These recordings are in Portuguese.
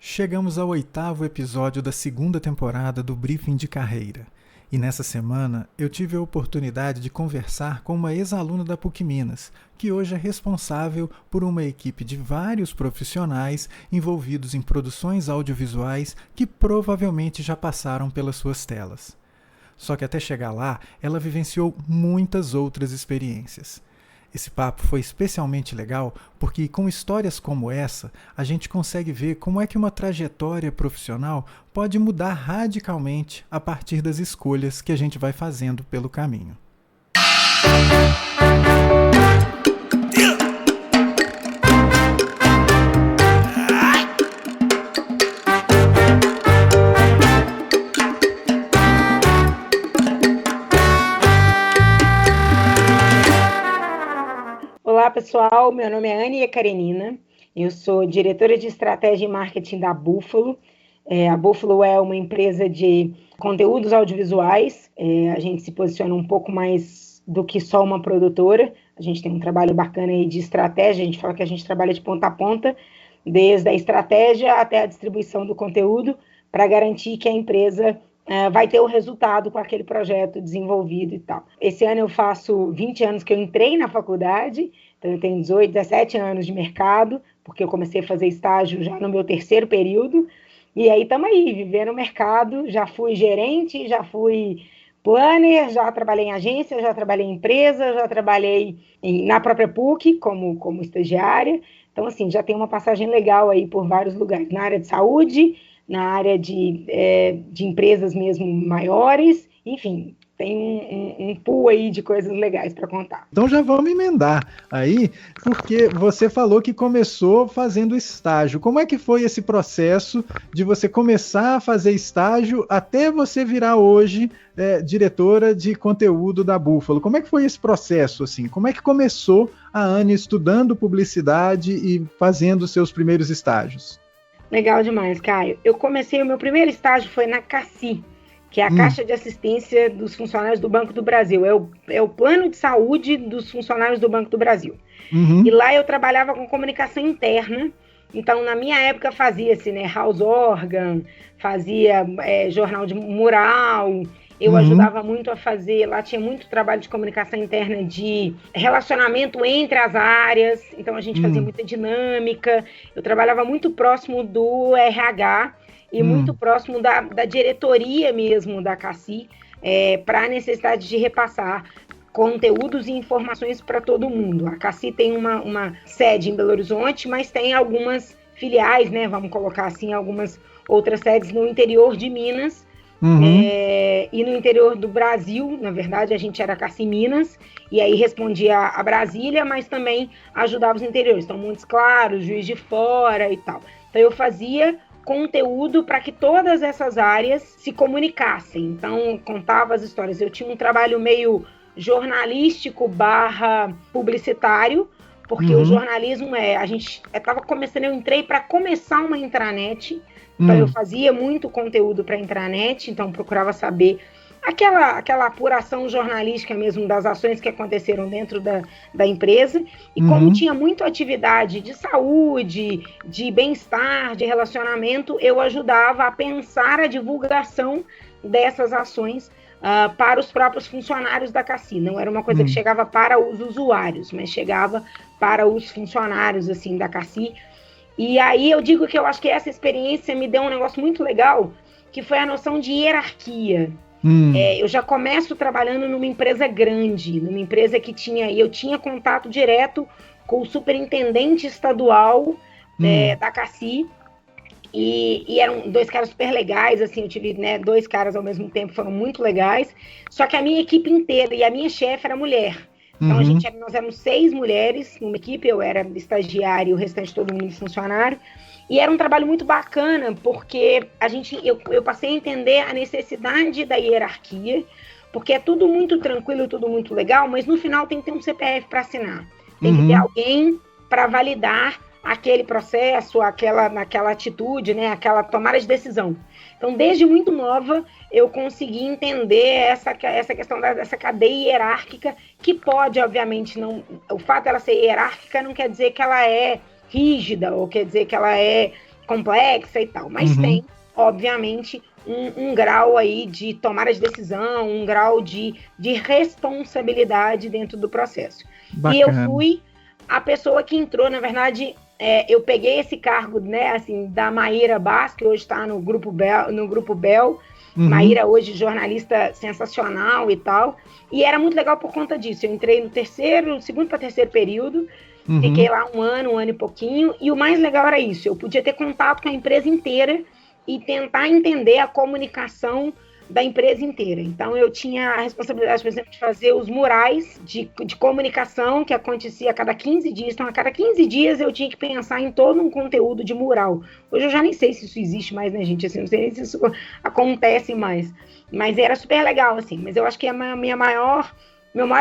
Chegamos ao 8º episódio da segunda temporada do Briefing de Carreira. E nessa semana eu tive a oportunidade de conversar com uma ex-aluna da PUC Minas, que hoje é responsável por uma equipe de vários profissionais envolvidos em produções audiovisuais que provavelmente já passaram pelas suas telas. Só que até chegar lá, ela vivenciou muitas outras experiências. Esse papo foi especialmente legal porque, com histórias como essa, a gente consegue ver como é que uma trajetória profissional pode mudar radicalmente a partir das escolhas que a gente vai fazendo pelo caminho. Olá pessoal, meu nome é Ania Karenina, eu sou diretora de estratégia e marketing da Buffalo. A Buffalo é uma empresa de conteúdos audiovisuais, a gente se posiciona um pouco mais do que só uma produtora, a gente tem um trabalho bacana aí de estratégia, a gente fala que a gente trabalha de ponta a ponta, desde a estratégia até a distribuição do conteúdo, para garantir que a empresa vai ter o resultado com aquele projeto desenvolvido e tal. Esse ano eu faço 20 anos que eu entrei na faculdade, então eu tenho 18, 17 anos de mercado, porque eu comecei a fazer estágio já no meu terceiro período, e aí estamos aí, vivendo o mercado, já fui gerente, já fui planner, já trabalhei em agência, já trabalhei em empresa, já trabalhei na própria PUC como estagiária, então assim, já tenho uma passagem legal aí por vários lugares, na área de saúde, na área de empresas mesmo maiores, enfim, tem um pool aí de coisas legais para contar. Então já vamos emendar aí, porque você falou que começou fazendo estágio. Como é que foi esse processo de você começar a fazer estágio até você virar hoje diretora de conteúdo da Buffalo? Como é que foi esse processo, assim? Como é que começou a Ania estudando publicidade e fazendo seus primeiros estágios? Legal demais, Caio. O meu primeiro estágio foi na CACI, que é a Caixa de Assistência dos Funcionários do Banco do Brasil. É o plano de saúde dos funcionários do Banco do Brasil. Uhum. E lá eu trabalhava com comunicação interna. Então, na minha época, fazia-se, house organ, fazia jornal de mural. Eu ajudava muito a fazer, lá tinha muito trabalho de comunicação interna, de relacionamento entre as áreas, então a gente fazia muita dinâmica, eu trabalhava muito próximo do RH e muito próximo da diretoria mesmo da CACI, para a necessidade de repassar conteúdos e informações para todo mundo. A CACI tem uma sede em Belo Horizonte, mas tem algumas filiais, vamos colocar assim, algumas outras sedes no interior de Minas, e no interior do Brasil. Na verdade, a gente era CACI Minas, e aí respondia a Brasília, mas também ajudava os interiores. Então, Montes Claros, Juiz de Fora e tal. Então, eu fazia conteúdo para que todas essas áreas se comunicassem. Então, contava as histórias. Eu tinha um trabalho meio jornalístico / publicitário, porque o jornalismo a gente estava começando, eu entrei para começar uma intranet. Então, eu fazia muito conteúdo para a intranet, então procurava saber aquela apuração jornalística mesmo das ações que aconteceram dentro da empresa. E como tinha muita atividade de saúde, de bem-estar, de relacionamento, eu ajudava a pensar a divulgação dessas ações para os próprios funcionários da CACI. Não era uma coisa que chegava para os usuários, mas chegava para os funcionários assim, da CACI. E aí eu digo que eu acho que essa experiência me deu um negócio muito legal, que foi a noção de hierarquia. Eu já começo trabalhando numa empresa grande, numa empresa que eu tinha contato direto com o superintendente estadual da CACI, e eram dois caras super legais, assim, eu tive dois caras ao mesmo tempo, foram muito legais, só que a minha equipe inteira e a minha chefe era mulher. Então, nós éramos 6 mulheres numa equipe, eu era estagiária e o restante todo mundo funcionário. E era um trabalho muito bacana, porque eu passei a entender a necessidade da hierarquia, porque é tudo muito tranquilo, tudo muito legal, mas no final tem que ter um CPF para assinar. Tem que ter alguém para validar aquele processo, aquela atitude, aquela tomada de decisão. Então, desde muito nova, eu consegui entender essa questão dessa cadeia hierárquica, que pode, obviamente, não... O fato dela ser hierárquica não quer dizer que ela é rígida, ou quer dizer que ela é complexa e tal, mas tem, obviamente, um grau aí de tomada de decisão, um grau de responsabilidade dentro do processo. Bacana. E eu fui a pessoa que entrou, na verdade, eu peguei esse cargo, né, assim, da Maíra Bass, que hoje está no Grupo Bell. Maíra hoje jornalista sensacional e tal, e era muito legal por conta disso. Eu entrei no segundo para terceiro período, fiquei lá um ano e pouquinho, e o mais legal era isso, eu podia ter contato com a empresa inteira e tentar entender a comunicação da empresa inteira. Então, eu tinha a responsabilidade, por exemplo, de fazer os murais de comunicação que acontecia a cada 15 dias. Então, a cada 15 dias eu tinha que pensar em todo um conteúdo de mural. Hoje eu já nem sei se isso existe mais, né, gente? Assim, não sei nem se isso acontece mais. Mas era super legal, assim. Mas eu acho que meu maior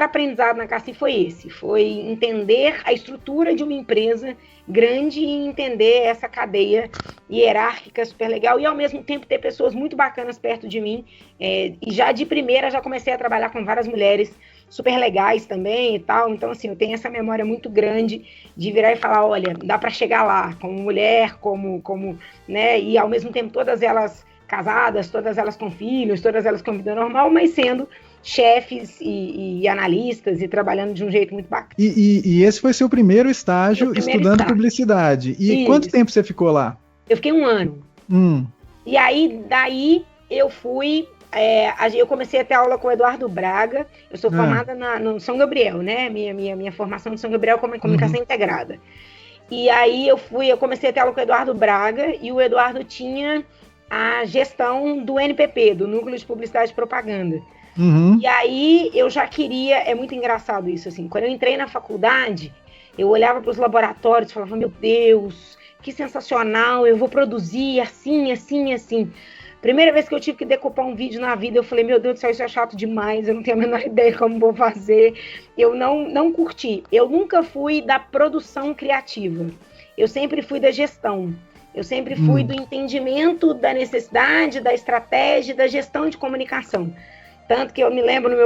aprendizado na CACI foi esse. Foi entender a estrutura de uma empresa grande e entender essa cadeia hierárquica super legal e, ao mesmo tempo, ter pessoas muito bacanas perto de mim. E já de primeira, já comecei a trabalhar com várias mulheres super legais também e tal. Então, assim, eu tenho essa memória muito grande de virar e falar, olha, dá para chegar lá como mulher, como, né, e, ao mesmo tempo, todas elas casadas, todas elas com filhos, todas elas com vida normal, mas sendo chefes e analistas e trabalhando de um jeito muito bacana. E esse foi seu primeiro estágio estudando publicidade. E isso. Quanto tempo você ficou lá? Eu fiquei 1 ano. E aí, daí, eu fui... eu comecei a ter aula com o Eduardo Braga. Eu sou formada no São Gabriel, né? Minha formação no São Gabriel como comunicação integrada. E aí, eu comecei a ter aula com o Eduardo Braga, e o Eduardo tinha a gestão do NPP, do Núcleo de Publicidade e Propaganda. E aí eu já queria, é muito engraçado isso, assim, quando eu entrei na faculdade, eu olhava para os laboratórios e falava, meu Deus, que sensacional, eu vou produzir assim, assim, assim. Primeira vez que eu tive que decupar um vídeo na vida, eu falei, meu Deus do céu, isso é chato demais, eu não tenho a menor ideia como vou fazer. Eu não curti, eu nunca fui da produção criativa, eu sempre fui da gestão. Eu sempre fui do entendimento da necessidade, da estratégia, da gestão de comunicação. Tanto que eu me lembro no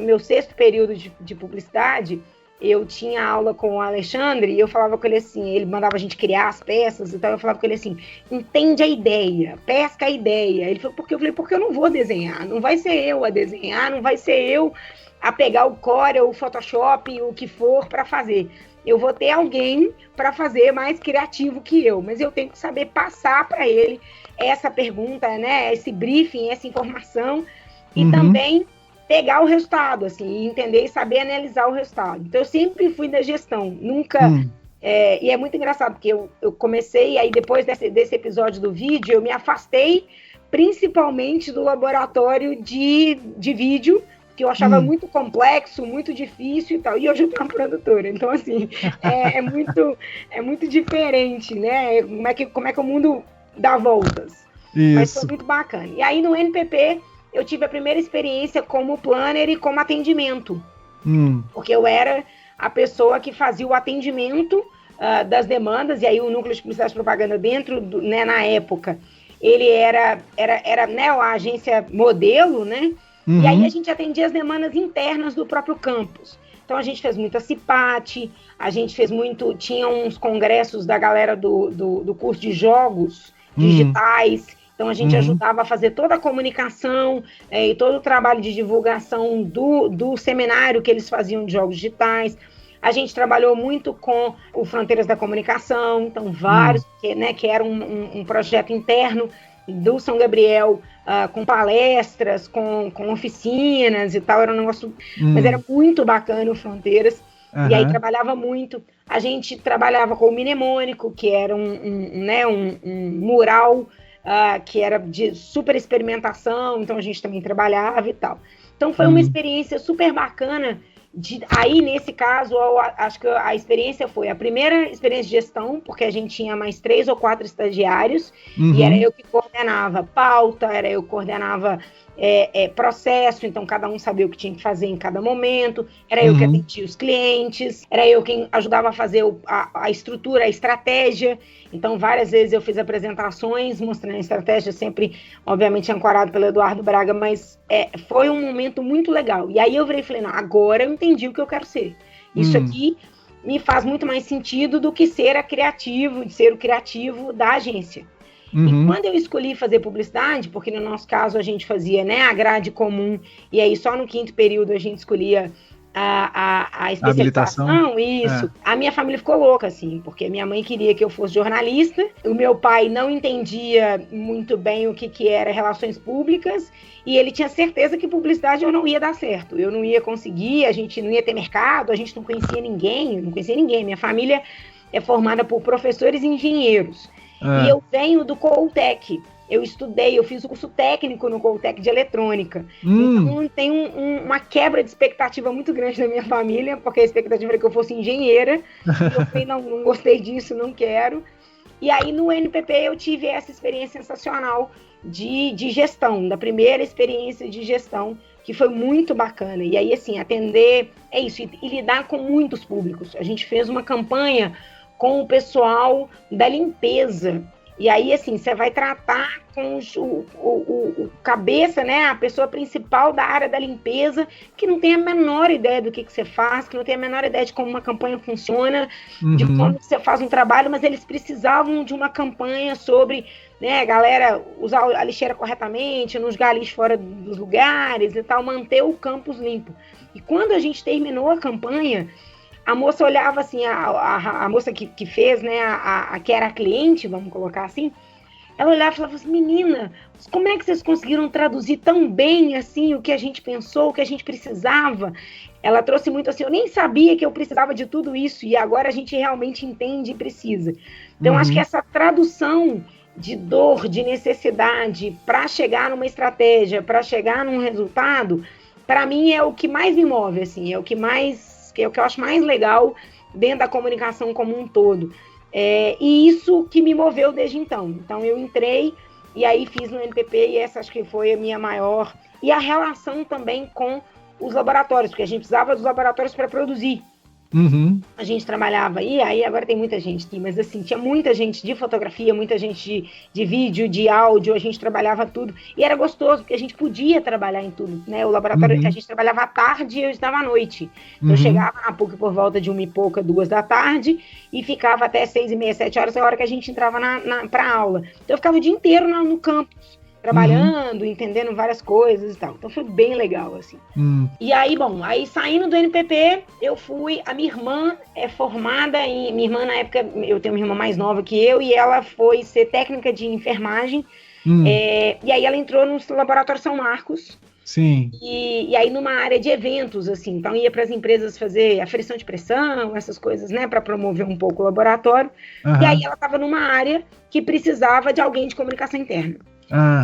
meu 6º período de publicidade, eu tinha aula com o Alexandre e eu falava com ele assim, ele mandava a gente criar as peças e tal, eu falava com ele assim, entende a ideia, pesca a ideia. Ele falou, por quê? Eu falei, porque eu não vou desenhar, não vai ser eu a desenhar, não vai ser eu a pegar o Corel, o Photoshop, o que for para fazer. Eu vou ter alguém para fazer mais criativo que eu, mas eu tenho que saber passar para ele essa pergunta, né, esse briefing, essa informação, e também pegar o resultado, assim, entender e saber analisar o resultado. Então, eu sempre fui da gestão, nunca... e é muito engraçado, porque eu comecei, aí depois desse episódio do vídeo, eu me afastei principalmente do laboratório de vídeo, que eu achava muito complexo, muito difícil e tal, e hoje eu tô uma produtora, então, assim, é muito diferente, né, como é que o mundo dá voltas. Isso. Mas foi muito bacana. E aí, no NPP, eu tive a primeira experiência como planner e como atendimento, porque eu era a pessoa que fazia o atendimento das demandas, e aí o Núcleo de Publicidade e Propaganda dentro, né, na época, ele era né, a agência modelo, né, e aí a gente atendia as demandas internas do próprio campus. Então a gente fez muito a CIPAT, a gente fez muito, tinha uns congressos da galera do curso de jogos digitais. Então, a gente ajudava a fazer toda a comunicação e todo o trabalho de divulgação do seminário que eles faziam de jogos digitais. A gente trabalhou muito com o Fronteiras da Comunicação, então vários, que era um projeto interno do São Gabriel, com palestras, com oficinas e tal, era um negócio... Mas era muito bacana o Fronteiras, e aí trabalhava muito. A gente trabalhava com o Mnemônico, que era um mural... que era de super experimentação, então a gente também trabalhava e tal. Então foi uma experiência super bacana. Aí, nesse caso, acho que a experiência foi a primeira experiência de gestão, porque a gente tinha mais 3 ou 4 estagiários, e era eu que coordenava pauta, era eu que coordenava processo, então cada um sabia o que tinha que fazer em cada momento, era eu que atendia os clientes, era eu quem ajudava a fazer a estrutura, a estratégia. Então várias vezes eu fiz apresentações mostrando a estratégia, sempre obviamente ancorado pelo Eduardo Braga, mas foi um momento muito legal. E aí eu virei e falei, não, agora eu entendi o que eu quero ser. Isso aqui me faz muito mais sentido do que ser o criativo da agência. E quando eu escolhi fazer publicidade, porque no nosso caso a gente fazia, né, a grade comum, e aí só no 5º período a gente escolhia a especialização, isso. A minha família ficou louca, assim, porque minha mãe queria que eu fosse jornalista, o meu pai não entendia muito bem o que era relações públicas, e ele tinha certeza que publicidade eu não ia dar certo, eu não ia conseguir, a gente não ia ter mercado, a gente não conhecia ninguém. Minha família é formada por professores e engenheiros, e eu venho do Coutec. Eu estudei, eu fiz o curso técnico no Coutec de eletrônica. Então tem uma quebra de expectativa muito grande na minha família, porque a expectativa era que eu fosse engenheira. E eu falei, não gostei disso, não quero. E aí no NPP eu tive essa experiência sensacional de gestão, da primeira experiência de gestão, que foi muito bacana. E aí, assim, atender, é isso, e lidar com muitos públicos. A gente fez uma campanha com o pessoal da limpeza. E aí, assim, você vai tratar com o cabeça, né, a pessoa principal da área da limpeza, que não tem a menor ideia do que você faz, que não tem a menor ideia de como uma campanha funciona, de como você faz um trabalho, mas eles precisavam de uma campanha sobre, né, a galera usar a lixeira corretamente, não jogar lixo fora dos lugares e tal, manter o campus limpo. E quando a gente terminou a campanha, a moça olhava assim, a moça que fez, né, que era a cliente, vamos colocar assim, ela olhava e falava assim, menina, como é que vocês conseguiram traduzir tão bem assim o que a gente pensou, o que a gente precisava? Ela trouxe muito assim, eu nem sabia que eu precisava de tudo isso e agora a gente realmente entende e precisa. Então, acho que essa tradução de dor, de necessidade, para chegar numa estratégia, para chegar num resultado, para mim é o que mais me move, assim, é o que eu acho mais legal dentro da comunicação como um todo. E isso que me moveu desde então. Então eu entrei e aí fiz no NPP e essa acho que foi a minha maior. E a relação também com os laboratórios, porque a gente precisava dos laboratórios para produzir. A gente trabalhava aí agora tem muita gente aqui, mas assim, tinha muita gente de fotografia, muita gente de vídeo, de áudio, a gente trabalhava tudo, e era gostoso, porque a gente podia trabalhar em tudo, né, o laboratório que a gente trabalhava à tarde e eu estava à noite, então eu chegava na PUC por volta de 1h e pouca, 2 da tarde, e ficava até 6h30, 7 horas, a hora que a gente entrava para aula, então eu ficava o dia inteiro no campus, trabalhando, entendendo várias coisas e tal. Então foi bem legal, assim. E aí, bom, aí saindo do NPP, eu fui, a minha irmã é formada em, minha irmã na época, eu tenho uma irmã mais nova que eu, e ela foi ser técnica de enfermagem, e aí ela entrou no laboratório São Marcos, Sim. E aí numa área de eventos, assim, então ia para as empresas fazer aferição de pressão, essas coisas, né, para promover um pouco o laboratório, e aí ela estava numa área que precisava de alguém de comunicação interna.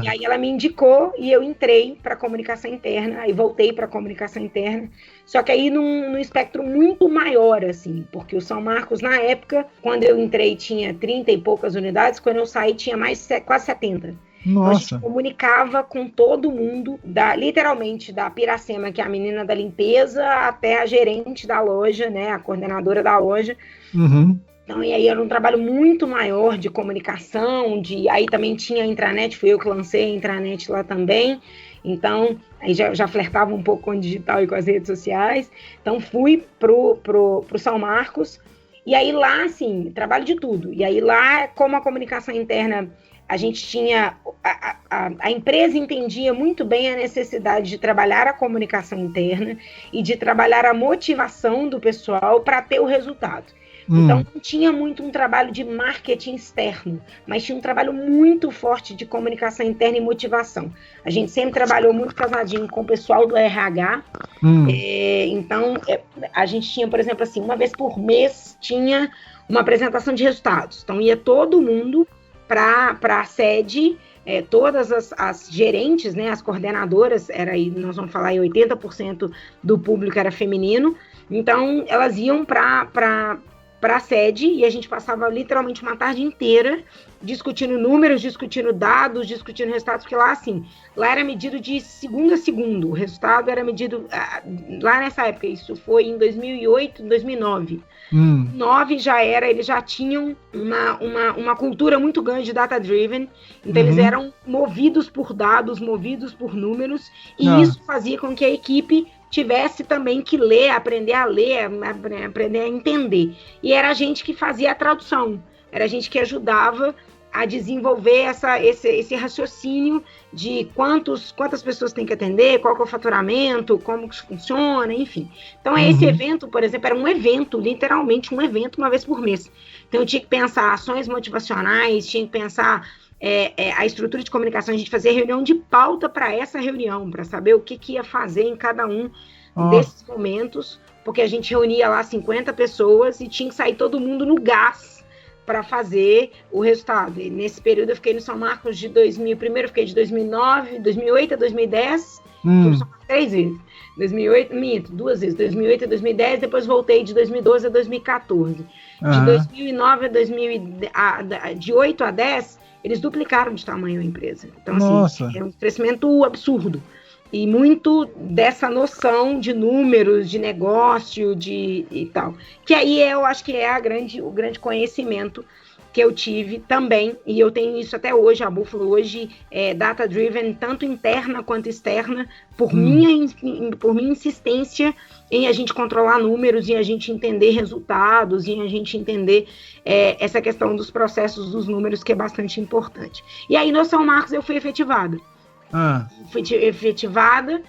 E aí ela me indicou e eu entrei para comunicação interna, aí voltei para comunicação interna, só que aí num espectro muito maior, assim, porque o São Marcos, na época, quando eu entrei tinha 30 e poucas unidades, quando eu saí tinha quase 70. Nossa. Então a gente comunicava com todo mundo, literalmente da Piracema, que é a menina da limpeza, até a gerente da loja, né, a coordenadora da loja. Então, e aí era um trabalho muito maior de comunicação, aí também tinha a intranet, fui eu que lancei a intranet lá também, então aí já flertava um pouco com o digital e com as redes sociais, então fui pro São Marcos, e aí lá, assim, trabalho de tudo, e aí lá, como a comunicação interna, a gente tinha, a empresa entendia muito bem a necessidade de trabalhar a comunicação interna e de trabalhar a motivação do pessoal para ter o resultado. Então, não tinha muito um trabalho de marketing externo, mas tinha um trabalho muito forte de comunicação interna e motivação. A gente sempre trabalhou muito casadinho com o pessoal do RH. Então, a gente tinha, por exemplo, assim, uma vez por mês tinha uma apresentação de resultados. Então, ia todo mundo para a sede, todas as gerentes, né, as coordenadoras, nós vamos falar aí 80% do público era feminino. Então, elas iam para a sede e a gente passava literalmente uma tarde inteira discutindo números, discutindo dados, discutindo resultados, porque lá, assim, lá era medido de segundo a segundo, o resultado era medido, lá nessa época, isso foi em 2008, 2009, 2009 eles já tinham uma cultura muito grande de data-driven, então eles eram movidos por dados, movidos por números, e isso fazia com que a equipe tivesse também que aprender a ler, aprender a entender. E era a gente que fazia a tradução, era a gente que ajudava a desenvolver esse raciocínio de quantas pessoas tem que atender, qual que é o faturamento, como que isso funciona, enfim. Então, esse evento, por exemplo, era um evento, literalmente um evento, uma vez por mês. Então, eu tinha que pensar ações motivacionais, tinha que pensar a estrutura de comunicação, a gente fazia reunião de pauta para essa reunião, para saber o que ia fazer em cada um desses momentos, porque a gente reunia lá 50 pessoas e tinha que sair todo mundo no gás para fazer o resultado. E nesse período eu fiquei no São Marcos de 2000, primeiro eu fiquei de 2008 a 2010, fui no São Marcos 3 vezes, 2008, 2 vezes, 2008 a 2010, depois voltei de 2012 a 2014. De 2009 de 8 a 10, eles duplicaram de tamanho a empresa. Então, assim, é um crescimento absurdo. E muito dessa noção de números, de negócio, e tal. Que aí eu acho que é o grande conhecimento que eu tive também, e eu tenho isso até hoje. A Buffalo hoje é data-driven, tanto interna quanto externa, por minha insistência em a gente controlar números, em a gente entender resultados, em a gente entender essa questão dos processos dos números, que é bastante importante. E aí, no São Marcos, eu fui efetivada. Fui efetivada,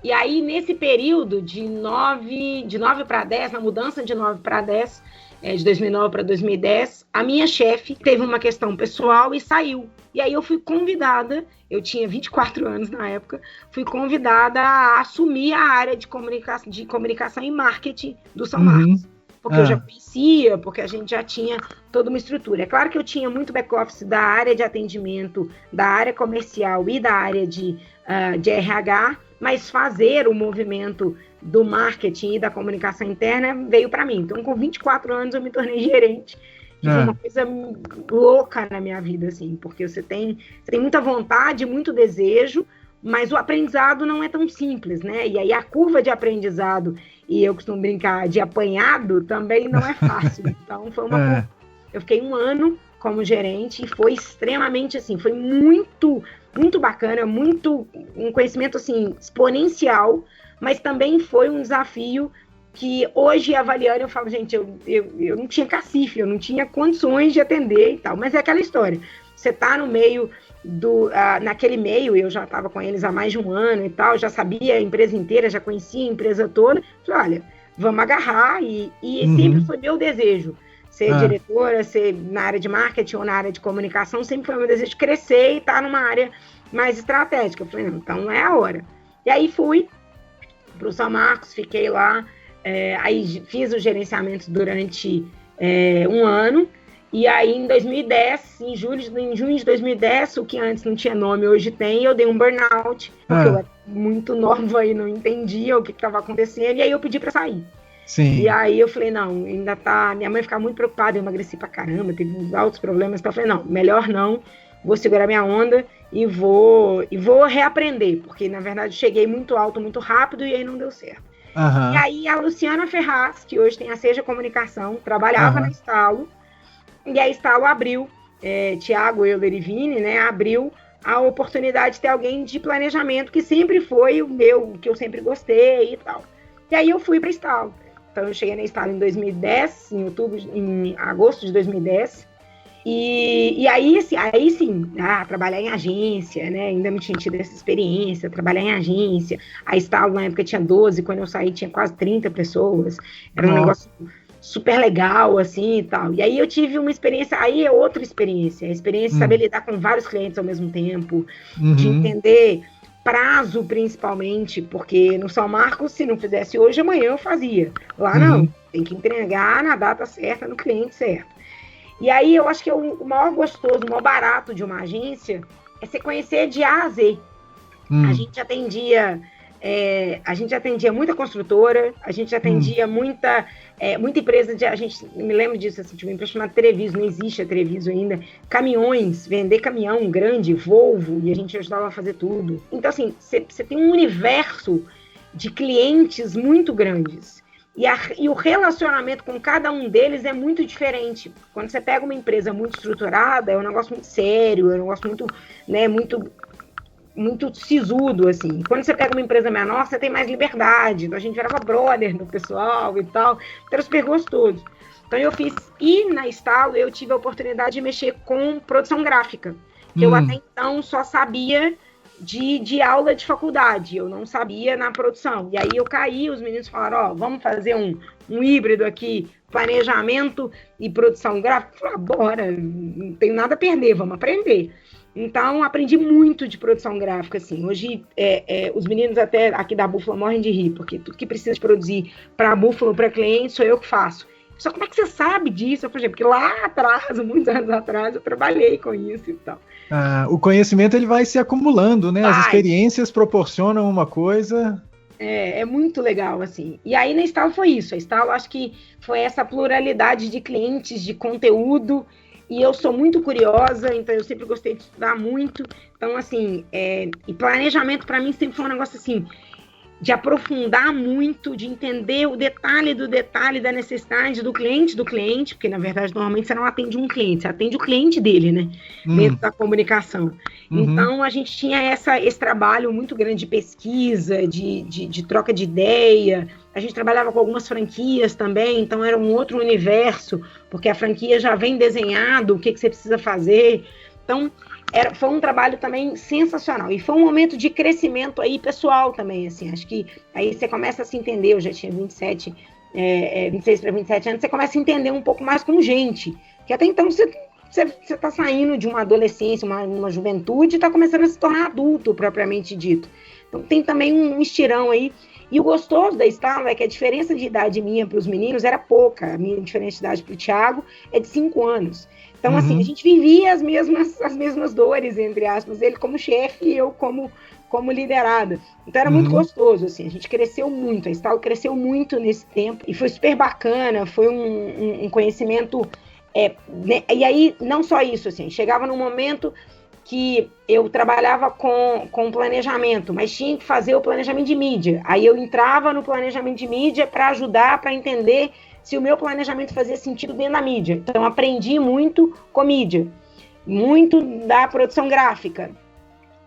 e aí nesse período de 9 para 10, na mudança de 9 para 10, de 2009 para 2010, a minha chefe teve uma questão pessoal e saiu. E aí eu fui convidada, eu tinha 24 anos na época, fui convidada a assumir a área de comunicação e marketing do São Marcos. Porque eu já conhecia, porque a gente já tinha toda uma estrutura. É claro que eu tinha muito back-office da área de atendimento, da área comercial e da área de RH, mas fazer o movimento do marketing e da comunicação interna veio para mim. Então, com 24 anos, eu me tornei gerente. Que foi uma coisa louca na minha vida, assim, porque você tem muita vontade, muito desejo, mas o aprendizado não é tão simples, né? E aí a curva de aprendizado, e eu costumo brincar de apanhado, também não é fácil. Então foi eu fiquei 1 ano como gerente e foi extremamente assim, foi muito, muito bacana, um conhecimento assim exponencial, mas também foi um desafio que hoje, avaliando, eu falo, gente, eu não tinha cacife, eu não tinha condições de atender e tal, mas é aquela história, você tá no meio naquele meio, eu já estava com eles há mais de 1 ano e tal, já sabia a empresa inteira, já conhecia a empresa toda, falei, olha, vamos agarrar, e sempre foi meu desejo, ser diretora, ser na área de marketing ou na área de comunicação, sempre foi meu desejo de crescer e estar numa área mais estratégica. Eu falei, não, então não é a hora. E aí fui para o São Marcos, fiquei lá, aí fiz o gerenciamento durante 1 ano, e aí em 2010, em junho de 2010, o que antes não tinha nome, hoje tem, eu dei um burnout, porque eu era muito nova e não entendia o que estava acontecendo, e aí eu pedi para sair. Sim. E aí eu falei, não, ainda tá, minha mãe ficava muito preocupada, eu emagreci pra caramba, teve uns altos problemas, então eu falei, não, melhor não, vou segurar minha onda e vou reaprender, porque na verdade cheguei muito alto, muito rápido, e aí não deu certo. E aí a Luciana Ferraz, que hoje tem a Seja Comunicação, trabalhava na Estalo, e a Estalo abriu, Thiago Euler e Vini, né, abriu a oportunidade de ter alguém de planejamento, que sempre foi o que eu sempre gostei e tal. E aí eu fui para a Estalo. Então eu cheguei na Estalo em 2010, em agosto de 2010, e aí sim, trabalhar em agência, né, ainda não tinha tido essa experiência, trabalhar em agência. A Estalo na época tinha 12, quando eu saí tinha quase 30 pessoas, era um negócio super legal, assim, e tal. E aí eu tive uma experiência, aí é outra experiência, a experiência de saber lidar com vários clientes ao mesmo tempo, de entender prazo, principalmente, porque no São Marcos, se não fizesse hoje, amanhã eu fazia. Lá não, tem que entregar na data certa, no cliente certo. E aí eu acho que o maior gostoso, o maior barato de uma agência é você conhecer de A a Z. A gente atendia muita construtora, a gente atendia muita empresa, a gente me lembro disso, assim, tipo, uma empresa chamada Treviso, não existe a Treviso ainda, caminhões, vender caminhão grande, Volvo, e a gente ajudava a fazer tudo. Então, assim, você tem um universo de clientes muito grandes, e o relacionamento com cada um deles é muito diferente. Quando você pega uma empresa muito estruturada, é um negócio muito sério, é um negócio muito, né, muito muito sisudo, assim. Quando você pega uma empresa menor, você tem mais liberdade. Então a gente virava brother do pessoal e tal. Então era super gostoso. Então eu fiz, e na Estalo eu tive a oportunidade de mexer com produção gráfica, que eu até então só sabia de aula de faculdade, eu não sabia na produção. E aí eu caí, os meninos falaram, ó, vamos fazer um híbrido aqui, planejamento e produção gráfica. Eu falei, bora, não tenho nada a perder, vamos aprender. Então, aprendi muito de produção gráfica, assim. Hoje, os meninos até aqui da Búfala morrem de rir, porque tudo que precisa de produzir para a Búfala, para cliente, sou eu que faço. Só como é que você sabe disso? Eu falei, porque lá atrás, muitos anos atrás, eu trabalhei com isso e tal. O conhecimento ele vai se acumulando, né? As experiências proporcionam uma coisa. É muito legal, assim. E aí na Estalo foi isso. A Estalo, acho que foi essa pluralidade de clientes, de conteúdo. E eu sou muito curiosa, então eu sempre gostei de estudar muito. Então, assim, e planejamento para mim sempre foi um negócio assim, de aprofundar muito, de entender o detalhe do detalhe da necessidade do cliente, porque na verdade normalmente você não atende um cliente, você atende o cliente dele, né? Dentro da comunicação. Então a gente tinha esse trabalho muito grande de pesquisa, de troca de ideia. A gente trabalhava com algumas franquias também, então era um outro universo, porque a franquia já vem desenhado, o que você precisa fazer. Então, foi um trabalho também sensacional. E foi um momento de crescimento aí pessoal também, assim. Acho que aí você começa a se entender, eu já tinha 26 para 27 anos, você começa a entender um pouco mais como gente. Que até então você está saindo de uma adolescência, uma juventude, e está começando a se tornar adulto, propriamente dito. Então tem também um estirão aí. E o gostoso da Estalo é que a diferença de idade minha para os meninos era pouca. A minha diferença de idade para o Thiago é de 5 anos. Então, assim, a gente vivia as mesmas dores, entre aspas, ele como chefe e eu como liderada. Então, era muito gostoso, assim, a gente cresceu muito, a Estalo cresceu muito nesse tempo, e foi super bacana, foi um conhecimento, né? E aí, não só isso, assim, chegava num momento que eu trabalhava com planejamento, mas tinha que fazer o planejamento de mídia. Aí eu entrava no planejamento de mídia para ajudar, para entender se o meu planejamento fazia sentido dentro da mídia. Então, aprendi muito com mídia, muito da produção gráfica.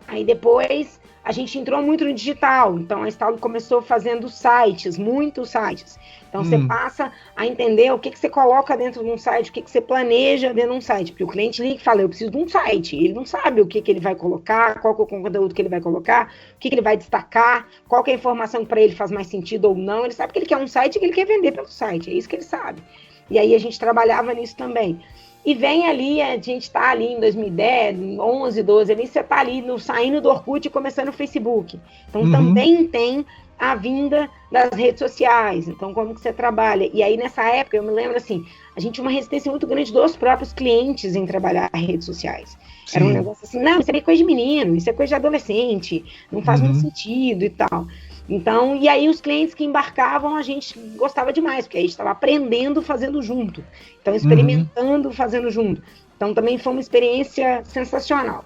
Aí depois a gente entrou muito no digital, então a Estalo começou fazendo sites, muitos sites. Então você passa a entender o que você coloca dentro de um site, o que você planeja dentro de um site, porque o cliente liga e fala, eu preciso de um site, ele não sabe o que ele vai colocar, qual que é o conteúdo que ele vai colocar, o que ele vai destacar, qual que é a informação que para ele faz mais sentido ou não, ele sabe que ele quer um site e que ele quer vender pelo site, é isso que ele sabe. E aí a gente trabalhava nisso também. E vem ali, a gente está ali em 2010, 11, 12, ali você está ali saindo do Orkut e começando o Facebook. Então também tem a vinda das redes sociais. Então como que você trabalha? E aí nessa época, eu me lembro assim, a gente tinha uma resistência muito grande dos próprios clientes em trabalhar redes sociais. Sim. Era um negócio assim, não, isso é coisa de menino, isso é coisa de adolescente, não faz muito sentido e tal. Então, e aí os clientes que embarcavam, a gente gostava demais, porque aí a gente estava aprendendo fazendo junto. Então, experimentando fazendo junto. Então, também foi uma experiência sensacional.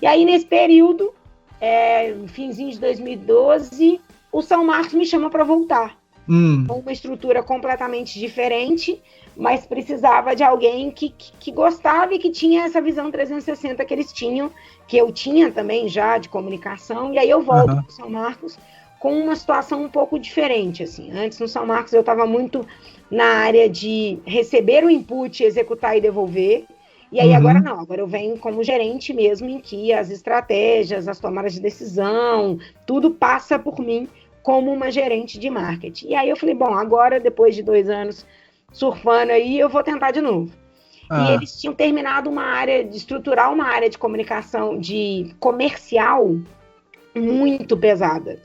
E aí, nesse período, finzinho de 2012, o São Marcos me chama para voltar. Com uma estrutura completamente diferente, mas precisava de alguém que gostava e que tinha essa visão 360 que eles tinham, que eu tinha também já de comunicação. E aí eu volto para o São Marcos com uma situação um pouco diferente, assim. Antes, no São Marcos, eu estava muito na área de receber o input, executar e devolver. E aí, agora não. Agora eu venho como gerente mesmo, em que as estratégias, as tomadas de decisão, tudo passa por mim como uma gerente de marketing. E aí eu falei, bom, agora, depois de 2 anos surfando aí, eu vou tentar de novo. E eles tinham terminado de estruturar uma área de comunicação, de comercial, muito pesada.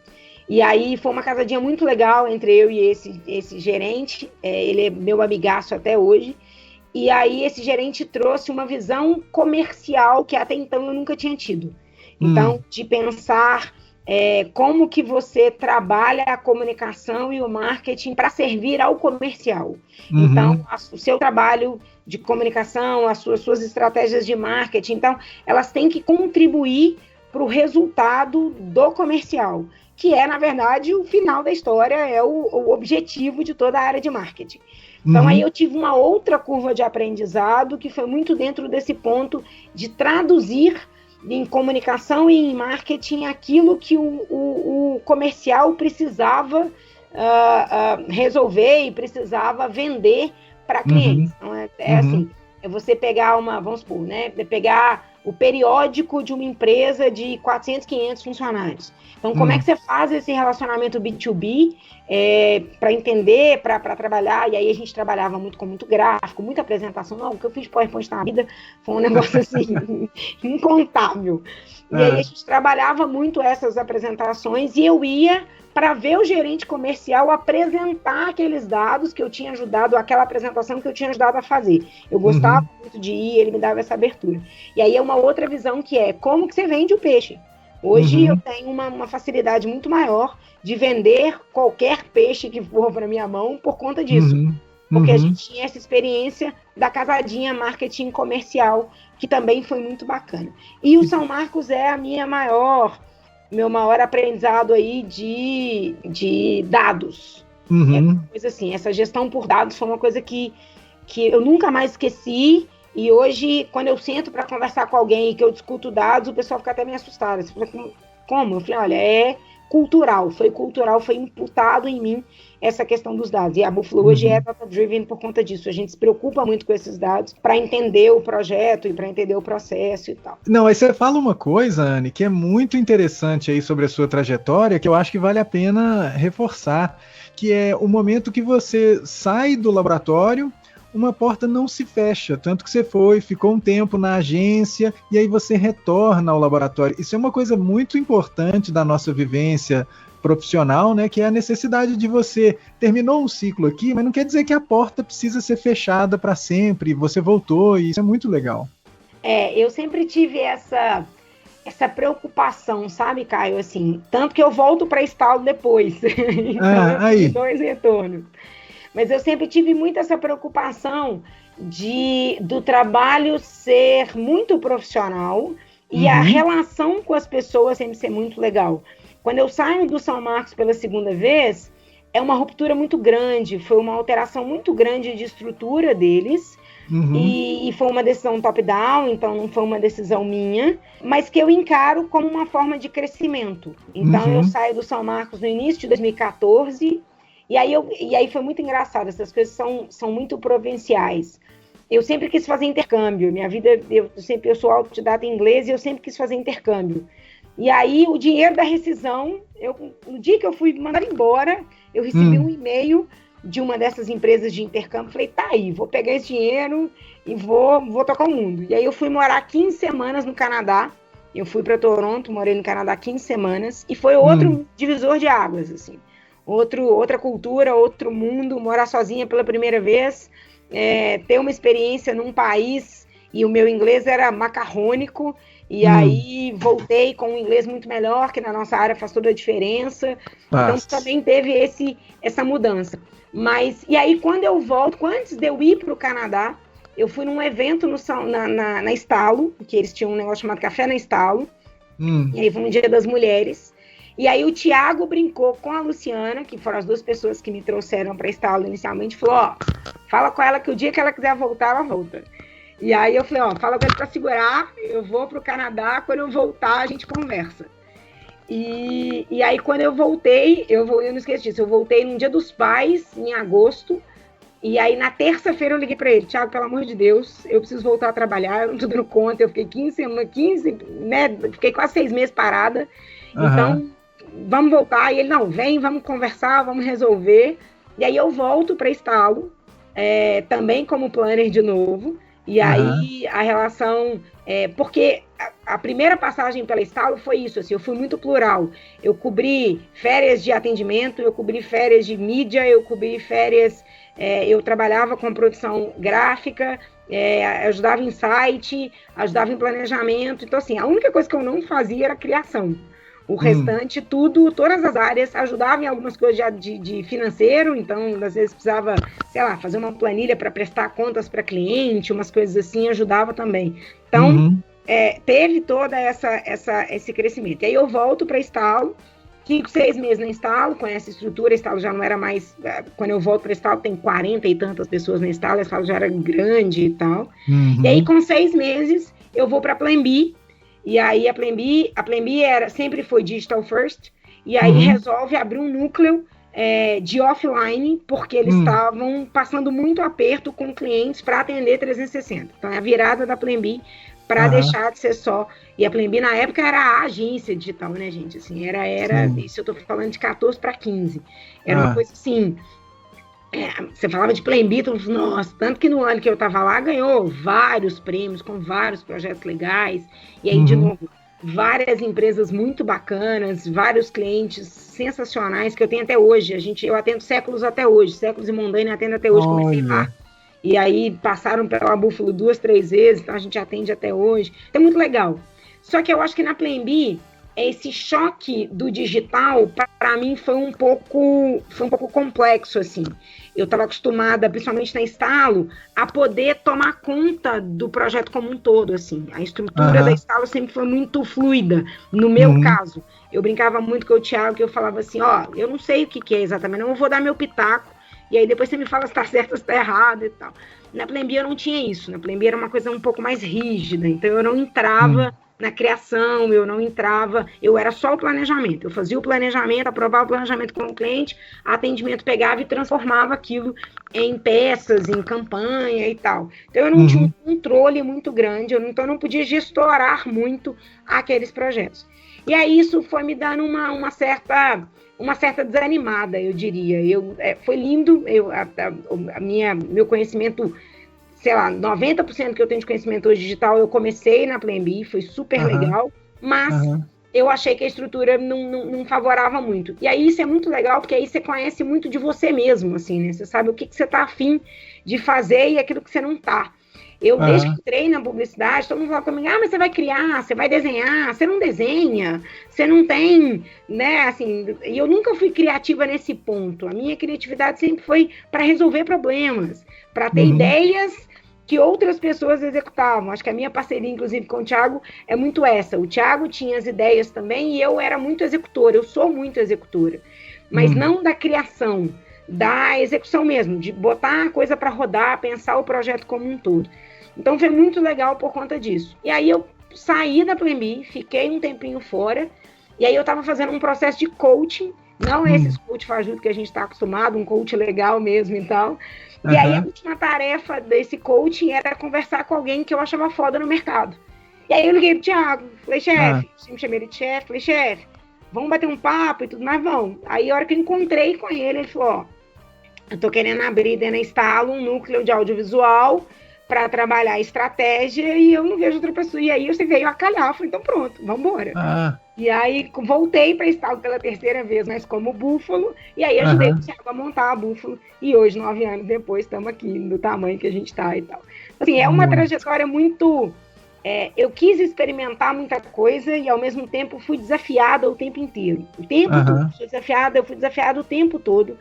E aí foi uma casadinha muito legal entre eu e esse gerente, ele é meu amigaço até hoje, e aí esse gerente trouxe uma visão comercial que até então eu nunca tinha tido. Então, de pensar como que você trabalha a comunicação e o marketing para servir ao comercial. Então, o seu trabalho de comunicação, as suas estratégias de marketing, então, elas têm que contribuir para o resultado do comercial, que é, na verdade, o final da história, é o objetivo de toda a área de marketing. Então, aí eu tive uma outra curva de aprendizado, que foi muito dentro desse ponto de traduzir em comunicação e em marketing aquilo que o comercial precisava resolver e precisava vender para clientes. Então, assim, é você pegar vamos supor, né? Pegar o periódico de uma empresa de 400, 500 funcionários. Então, como é que você faz esse relacionamento B2B para entender, para trabalhar? E aí a gente trabalhava com muito gráfico, muita apresentação. Não, o que eu fiz de PowerPoint na vida foi um negócio assim, incontável. E aí a gente trabalhava muito essas apresentações e eu ia para ver o gerente comercial apresentar aqueles dados que eu tinha ajudado, aquela apresentação que eu tinha ajudado a fazer. Eu gostava muito de ir, ele me dava essa abertura. E aí é uma outra visão que é como que você vende o peixe. Hoje eu tenho uma facilidade muito maior de vender qualquer peixe que for para minha mão por conta disso. Porque a gente tinha essa experiência da casadinha marketing comercial, que também foi muito bacana. E o São Marcos é meu maior aprendizado aí de dados. É uma coisa assim, essa gestão por dados foi uma coisa que eu nunca mais esqueci. E hoje, quando eu sento para conversar com alguém e que eu discuto dados, o pessoal fica até meio assustado. Você fala, como? Eu falei, olha, é cultural, foi imputado em mim essa questão dos dados. E a Buffalo hoje é data-driven por conta disso. A gente se preocupa muito com esses dados para entender o projeto e para entender o processo e tal. Não, aí você fala uma coisa, Anne, que é muito interessante aí sobre a sua trajetória, que eu acho que vale a pena reforçar, que é o momento que você sai do laboratório, uma porta não se fecha, tanto que você ficou um tempo na agência e aí você retorna ao laboratório. Isso é uma coisa muito importante da nossa vivência profissional, né, que é a necessidade de você terminou um ciclo aqui, mas não quer dizer que a porta precisa ser fechada para sempre, você voltou, e isso é muito legal. Eu sempre tive essa preocupação, sabe, Caio, assim, tanto que eu volto para estalo depois, então eu tive 2 retornos. Mas eu sempre tive muito essa preocupação do trabalho ser muito profissional e a relação com as pessoas sempre ser muito legal. Quando eu saio do São Marcos pela segunda vez, é uma ruptura muito grande, foi uma alteração muito grande de estrutura deles, e foi uma decisão top-down, então não foi uma decisão minha, mas que eu encaro como uma forma de crescimento. Então eu saio do São Marcos no início de 2014, e aí foi muito engraçado, essas coisas são muito provinciais. Eu sempre quis fazer intercâmbio, minha vida, eu sou autodidata em inglês e eu sempre quis fazer intercâmbio. E aí o dinheiro da rescisão, no dia que eu fui mandar embora, eu recebi um e-mail de uma dessas empresas de intercâmbio, falei, tá aí, vou pegar esse dinheiro e vou tocar o mundo. E aí eu fui morar 15 semanas no Canadá, eu fui para Toronto, morei no Canadá 15 semanas, e foi outro divisor de águas, assim. Outra cultura, outro mundo, morar sozinha pela primeira vez, ter uma experiência num país, e o meu inglês era macarrônico, e aí voltei com um inglês muito melhor, que na nossa área faz toda a diferença. Então também teve essa mudança. E aí quando eu volto, antes de eu ir para o Canadá, eu fui num evento na Estalo, que eles tinham um negócio chamado Café na Estalo, e aí foi um Dia das Mulheres. E aí o Thiago brincou com a Luciana, que foram as 2 pessoas que me trouxeram para a Estalo inicialmente, falou, fala com ela que o dia que ela quiser voltar, ela volta. E aí eu falei, fala com ele para segurar, eu vou para o Canadá, quando eu voltar a gente conversa. E aí quando eu voltei, eu não esqueço disso, eu voltei no Dia dos Pais, em agosto, e aí na terça-feira eu liguei para ele, Thiago, pelo amor de Deus, eu preciso voltar a trabalhar, eu não tô dando conta, eu fiquei 15, né, fiquei quase 6 meses parada, então vamos voltar. E ele, não, vem, vamos conversar, vamos resolver. E aí eu volto para Estalo, também como planner de novo. E aí a relação... porque a primeira passagem pela Estalo foi isso, assim, eu fui muito plural. Eu cobri férias de atendimento, eu cobri férias de mídia, eu cobri férias... eu trabalhava com produção gráfica, ajudava em site, ajudava em planejamento. Então, assim, a única coisa que eu não fazia era criação. O restante, todas as áreas ajudavam em algumas coisas de financeiro, então, às vezes precisava, sei lá, fazer uma planilha para prestar contas para cliente, umas coisas assim, ajudava também. Então, teve toda esse crescimento. E aí eu volto para a Estalo, fico 6 meses na Estalo, com essa estrutura, a Estalo já não era mais, quando eu volto para a Estalo tem 40 e tantas pessoas na Estalo, a Estalo já era grande e tal. E aí com 6 meses eu vou para a Plan B, E aí a Plan B sempre foi digital first, e aí resolve abrir um núcleo de offline, porque eles estavam passando muito aperto com clientes para atender 360. Então é a virada da Plan B para deixar de ser só. E a Plan B na época era a agência digital, né, gente? Assim, era isso eu tô falando de 14 para 15. Era uma coisa assim. Você falava de Plan B, nossa, tanto que no ano que eu tava lá ganhou vários prêmios com vários projetos legais. E aí, de novo, várias empresas muito bacanas, vários clientes sensacionais que eu tenho até hoje. Eu atendo séculos até hoje, séculos e Mondaine atendo até hoje, comecei lá. E aí passaram pela Buffalo 2, 3 vezes, então a gente atende até hoje. Então é muito legal. Só que eu acho que na Plan B, esse choque do digital, para mim, foi um pouco complexo, assim. Eu estava acostumada, principalmente na Estalo, a poder tomar conta do projeto como um todo, assim. A estrutura da Estalo sempre foi muito fluida. No meu caso, eu brincava muito com o Thiago, que eu falava assim, eu não sei o que é exatamente, não, eu vou dar meu pitaco, e aí depois você me fala se está certo ou se está errado e tal. Na Plan B eu não tinha isso, na Plan B era uma coisa um pouco mais rígida, então eu não entrava na criação, eu não entrava, eu era só o planejamento, eu fazia o planejamento, aprovava o planejamento com o cliente, atendimento pegava e transformava aquilo em peças, em campanha e tal. Então eu não tinha um controle muito grande, então eu não podia gestorar muito aqueles projetos. E aí isso foi me dando uma certa desanimada, eu diria. Foi lindo, meu conhecimento, sei lá, 90% que eu tenho de conhecimento hoje digital, eu comecei na Plan B, foi super legal, mas eu achei que a estrutura não favorava muito. E aí isso é muito legal, porque aí você conhece muito de você mesmo, assim, né? Você sabe o que você tá afim de fazer e aquilo que você não tá. Desde que entrei na publicidade, todo mundo fala comigo, mas você vai criar, você vai desenhar, você não desenha, você não tem, né, assim, e eu nunca fui criativa nesse ponto. A minha criatividade sempre foi para resolver problemas, para ter ideias que outras pessoas executavam. Acho que a minha parceria, inclusive, com o Thiago é muito essa. O Thiago tinha as ideias também e eu era muito executora, eu sou muito executora, mas não da criação, da execução mesmo, de botar a coisa para rodar, pensar o projeto como um todo. Então foi muito legal por conta disso. E aí eu saí da Plan B, fiquei um tempinho fora, e aí eu estava fazendo um processo de coaching, não esses coach fajuto que a gente está acostumado, um coach legal mesmo e tal. E aí a última tarefa desse coaching era conversar com alguém que eu achava foda no mercado. E aí eu liguei pro Thiago, falei, chefe, me chamei ele de chefe, falei, chefe, vamos bater um papo e tudo mais, vamos. Aí a hora que eu encontrei com ele falou, eu tô querendo abrir dentro da Estalo um núcleo de audiovisual para trabalhar a estratégia e eu não vejo outra pessoa. E aí você veio a calhar, falei, então pronto, vamos embora. E aí voltei para a Estalo pela terceira vez, mas como Buffalo, e aí ajudei o Thiago a montar a Buffalo, e hoje, 9 anos depois, estamos aqui do tamanho que a gente está e tal. Assim, é uma trajetória muito... eu quis experimentar muita coisa e ao mesmo tempo fui desafiada o tempo inteiro. O tempo todo, eu fui desafiada o tempo todo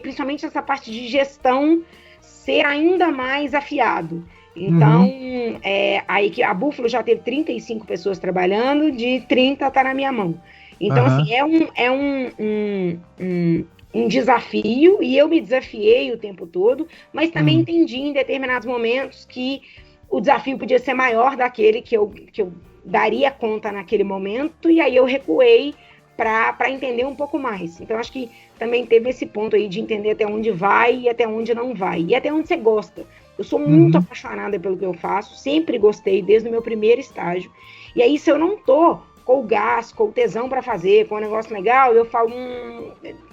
principalmente essa parte de gestão ser ainda mais afiado. Então, a Buffalo já teve 35 pessoas trabalhando, de 30 está na minha mão. Então, assim, é um desafio, e eu me desafiei o tempo todo, mas também entendi em determinados momentos que o desafio podia ser maior daquele que eu daria conta naquele momento, e aí eu recuei para entender um pouco mais. Então, acho que também teve esse ponto aí de entender até onde vai e até onde não vai, e até onde você gosta. Eu sou muito apaixonada pelo que eu faço, sempre gostei, desde o meu primeiro estágio. E aí, se eu não tô com o gás, com o tesão para fazer, com um negócio legal, eu falo,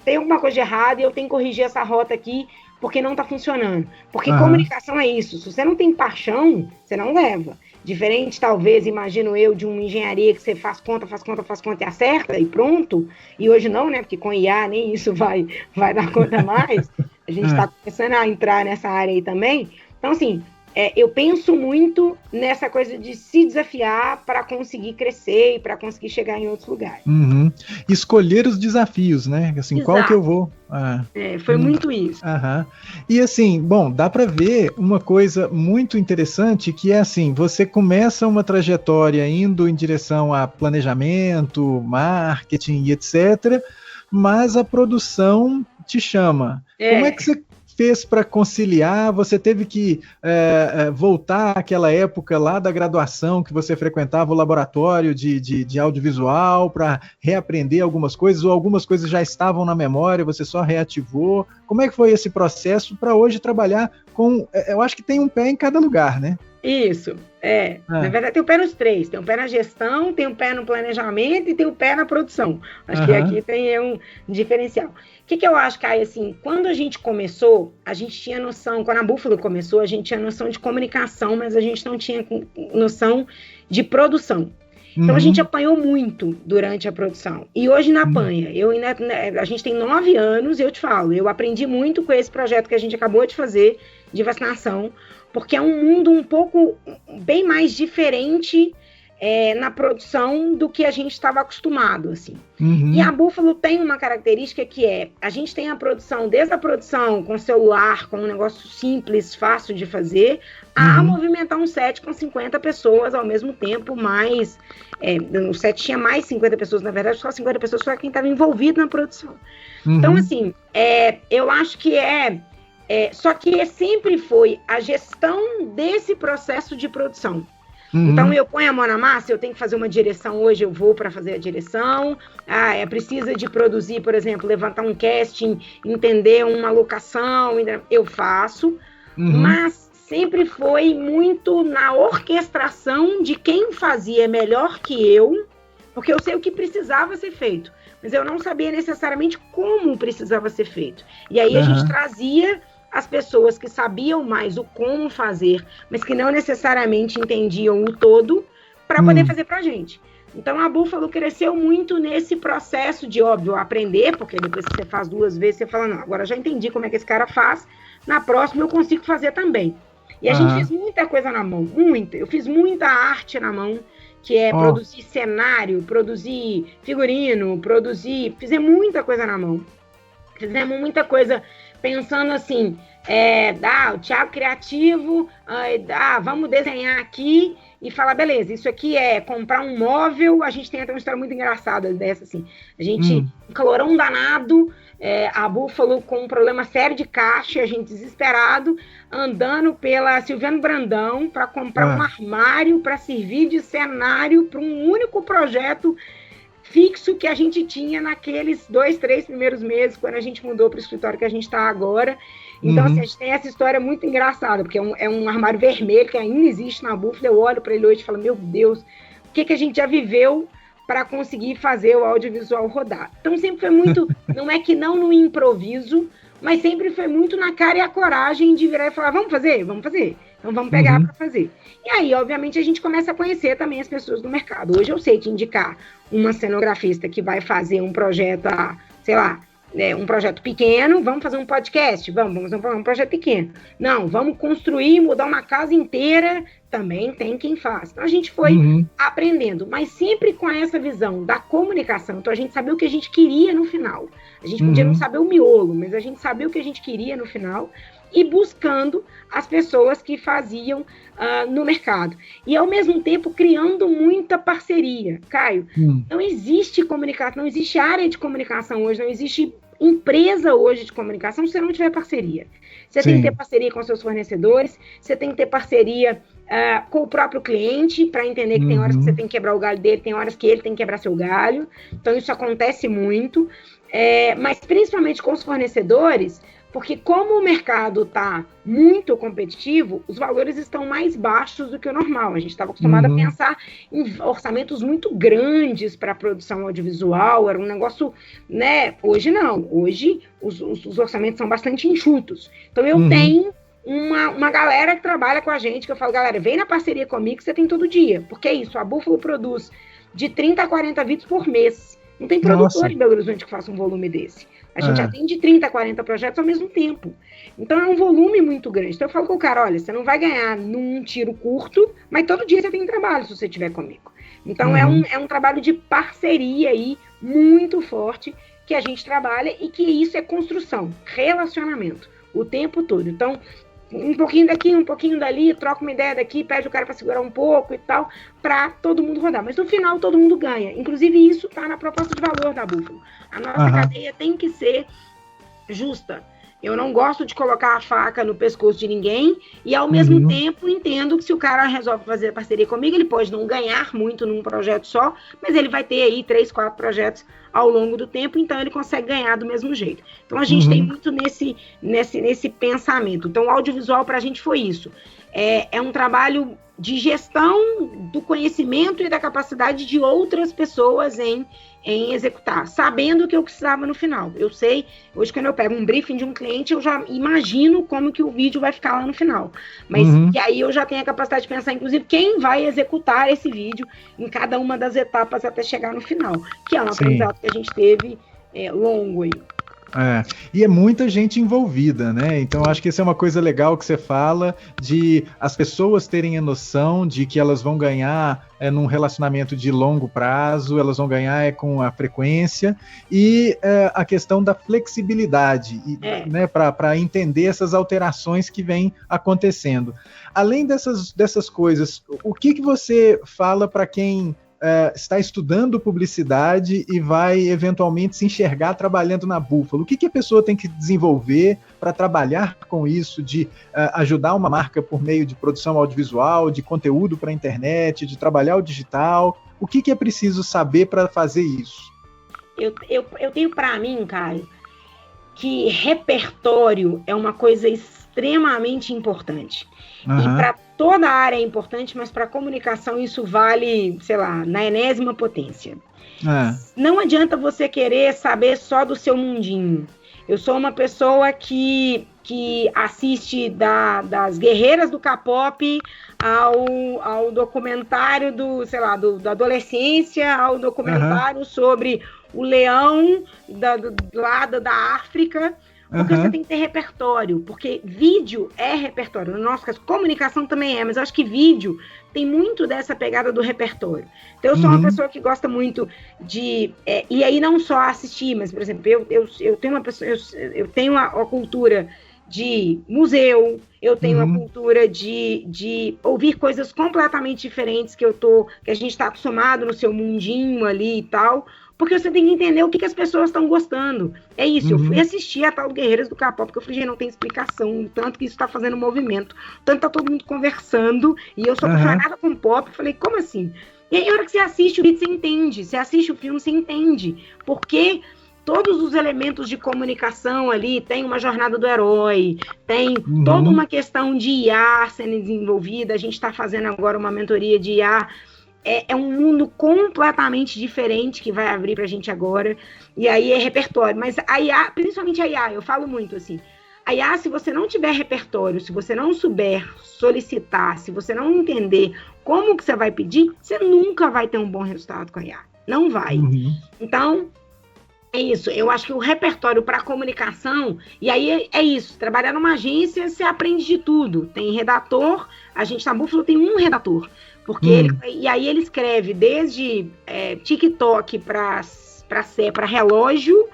tem alguma coisa de errado e eu tenho que corrigir essa rota aqui, porque não tá funcionando. Porque comunicação é isso. Se você não tem paixão, você não leva. Diferente, talvez, imagino eu, de uma engenharia que você faz conta e acerta e pronto. E hoje não, né? Porque com IA nem isso vai dar conta mais. A gente está começando a entrar nessa área aí também. Então, assim, eu penso muito nessa coisa de se desafiar para conseguir crescer e para conseguir chegar em outros lugares. Escolher os desafios, né? Assim, exato. Qual que eu vou... foi muito isso. E assim, bom, dá para ver uma coisa muito interessante, que é assim, você começa uma trajetória indo em direção a planejamento, marketing e etc., mas a produção te chama. Como é que você fez para conciliar? Você teve que voltar àquela época lá da graduação que você frequentava o laboratório de audiovisual para reaprender algumas coisas, ou algumas coisas já estavam na memória, você só reativou? Como é que foi esse processo para hoje trabalhar com... Eu acho que tem um pé em cada lugar, né? Isso, na verdade tem o pé nos três, tem o pé na gestão, tem o pé no planejamento e tem o pé na produção. Acho que aqui tem um diferencial. O que eu acho, Caio, assim, quando a gente começou, a gente tinha noção, quando a Buffalo começou, a gente tinha noção de comunicação, mas a gente não tinha noção de produção. Então a gente apanhou muito durante a produção. E hoje ainda apanha. A gente tem 9 anos e eu te falo, eu aprendi muito com esse projeto que a gente acabou de fazer de vacinação, porque é um mundo bem mais diferente na produção do que a gente estava acostumado, assim. E a Buffalo tem uma característica que a gente tem a produção, desde a produção com celular, com um negócio simples, fácil de fazer, a movimentar um set com 50 pessoas ao mesmo tempo, mais... o set tinha mais 50 pessoas, na verdade, só 50 pessoas, só quem estava envolvido na produção. Então, assim, eu acho que só que sempre foi a gestão desse processo de produção. Então, eu ponho a mão na massa, eu tenho que fazer uma direção hoje, eu vou para fazer a direção. Precisa de produzir, por exemplo, levantar um casting, entender uma locação, eu faço. Mas sempre foi muito na orquestração de quem fazia melhor que eu, porque eu sei o que precisava ser feito, mas eu não sabia necessariamente como precisava ser feito. E aí a gente trazia as pessoas que sabiam mais o como fazer, mas que não necessariamente entendiam o todo, para poder fazer pra gente. Então a Buffalo cresceu muito nesse processo de, óbvio, aprender, porque depois que você faz 2 vezes, você fala, não, agora já entendi como é que esse cara faz, na próxima eu consigo fazer também. E a gente fez muita coisa na mão, muita. Eu fiz muita arte na mão, que é produzir cenário, produzir figurino, fizemos muita coisa na mão. Fizemos muita coisa pensando assim, o Thiago criativo, vamos desenhar aqui e falar, beleza, isso aqui é comprar um móvel. A gente tem até uma história muito engraçada dessa, assim. A gente, um calorão danado, a Buffalo com um problema sério de caixa, a gente desesperado, andando pela Silviano Brandão para comprar um armário para servir de cenário para um único projeto fixo que a gente tinha naqueles 2, 3 primeiros meses, quando a gente mudou para o escritório que a gente está agora. Então, assim, a gente tem essa história muito engraçada, porque é um armário vermelho que ainda existe na Buffalo. Eu olho para ele hoje e falo, meu Deus, o que a gente já viveu para conseguir fazer o audiovisual rodar. Então, sempre foi muito, não é que não no improviso, mas sempre foi muito na cara e a coragem de virar e falar, vamos fazer? Vamos fazer. Então, vamos pegar para fazer. E aí, obviamente, a gente começa a conhecer também as pessoas do mercado. Hoje eu sei que indicar uma cenografista que vai fazer um projeto, sei lá, um projeto pequeno, vamos fazer um podcast? Vamos fazer um projeto pequeno. Não, vamos construir, mudar uma casa inteira, também tem quem faz. Então, a gente foi aprendendo, mas sempre com essa visão da comunicação. Então, a gente sabia o que a gente queria no final. A gente podia não saber o miolo, mas a gente sabia o que a gente queria no final, e buscando as pessoas que faziam no mercado. E, ao mesmo tempo, criando muita parceria. Caio, não existe comunicação, não existe área de comunicação hoje, não existe empresa hoje de comunicação se você não tiver parceria. Você tem que ter parceria com seus fornecedores, você tem que ter parceria com o próprio cliente, para entender que tem horas que você tem que quebrar o galho dele, tem horas que ele tem que quebrar seu galho. Então, isso acontece muito. Mas, principalmente com os fornecedores, porque como o mercado está muito competitivo, os valores estão mais baixos do que o normal. A gente estava acostumado a pensar em orçamentos muito grandes para a produção audiovisual, era um negócio, né? Hoje não, hoje os orçamentos são bastante enxutos. Então eu tenho uma galera que trabalha com a gente, que eu falo, galera, vem na parceria comigo que você tem todo dia. Porque é isso, a Buffalo produz de 30 a 40 vídeos por mês. Não tem produtor em Belo Horizonte que faça um volume desse. A gente atende 30, 40 projetos ao mesmo tempo. Então, é um volume muito grande. Então, eu falo com o cara, olha, você não vai ganhar num tiro curto, mas todo dia você tem trabalho se você estiver comigo. Então, é um trabalho de parceria aí muito forte que a gente trabalha e que isso é construção, relacionamento, o tempo todo. Então, um pouquinho daqui, um pouquinho dali, troca uma ideia daqui, pede o cara para segurar um pouco e tal, para todo mundo rodar. Mas no final todo mundo ganha. Inclusive isso está na proposta de valor da Buffalo. A nossa cadeia tem que ser justa. Eu não gosto de colocar a faca no pescoço de ninguém e, ao mesmo tempo, entendo que se o cara resolve fazer parceria comigo, ele pode não ganhar muito num projeto só, mas ele vai ter aí 3, 4 projetos ao longo do tempo, então ele consegue ganhar do mesmo jeito. Então, a gente tem muito nesse pensamento. Então, o audiovisual, para a gente, foi isso. É um trabalho de gestão do conhecimento e da capacidade de outras pessoas em executar, sabendo o que eu precisava no final. Eu sei, hoje quando eu pego um briefing de um cliente, eu já imagino como que o vídeo vai ficar lá no final. Mas que aí eu já tenho a capacidade de pensar, inclusive, quem vai executar esse vídeo em cada uma das etapas até chegar no final, que é um aprendizado que a gente teve longo aí. E é muita gente envolvida, né? Então acho que isso é uma coisa legal que você fala, de as pessoas terem a noção de que elas vão ganhar num relacionamento de longo prazo, elas vão ganhar com a frequência, e a questão da flexibilidade, né, para entender essas alterações que vêm acontecendo. Além dessas coisas, o que você fala para quem está estudando publicidade e vai eventualmente se enxergar trabalhando na Buffalo? O que a pessoa tem que desenvolver para trabalhar com isso, de ajudar uma marca por meio de produção audiovisual, de conteúdo para a internet, de trabalhar o digital? O que é preciso saber para fazer isso? Eu tenho para mim, Caio, que repertório é uma coisa extremamente importante. E para toda a área é importante, mas para a comunicação isso vale, sei lá, na enésima potência. Não adianta você querer saber só do seu mundinho. Eu sou uma pessoa que assiste das guerreiras do K-pop ao documentário da adolescência, ao documentário sobre o leão da África. Porque você tem que ter repertório, porque vídeo é repertório. No nosso caso, comunicação também é, mas eu acho que vídeo tem muito dessa pegada do repertório. Então, eu sou uma pessoa que gosta muito de... e aí não só assistir, mas, por exemplo, eu tenho a cultura de museu, eu tenho a cultura de ouvir coisas completamente diferentes que a gente está acostumado no seu mundinho ali e tal, porque você tem que entender o que as pessoas estão gostando. É isso, eu fui assistir a tal Guerreiras do K-pop, porque eu falei, gente, não tem explicação, tanto que isso está fazendo movimento, tanto tá todo mundo conversando, e eu sou apaixonada com pop, eu falei, como assim? E aí, na hora que você assiste o vídeo, você entende, você assiste o filme, você entende, porque todos os elementos de comunicação ali, tem uma jornada do herói, tem toda uma questão de IA sendo desenvolvida, a gente está fazendo agora uma mentoria de IA. É um mundo completamente diferente que vai abrir pra gente agora, e aí é repertório, mas a IA, principalmente a IA, eu falo muito assim, a IA, se você não tiver repertório, se você não souber solicitar, se você não entender como que você vai pedir, você nunca vai ter um bom resultado com a IA, não vai. Então, é isso, eu acho que o repertório para comunicação, e aí é isso, trabalhar numa agência, você aprende de tudo, tem redator, a gente na Buffalo tem um redator, porque e aí ele escreve desde TikTok para relógio,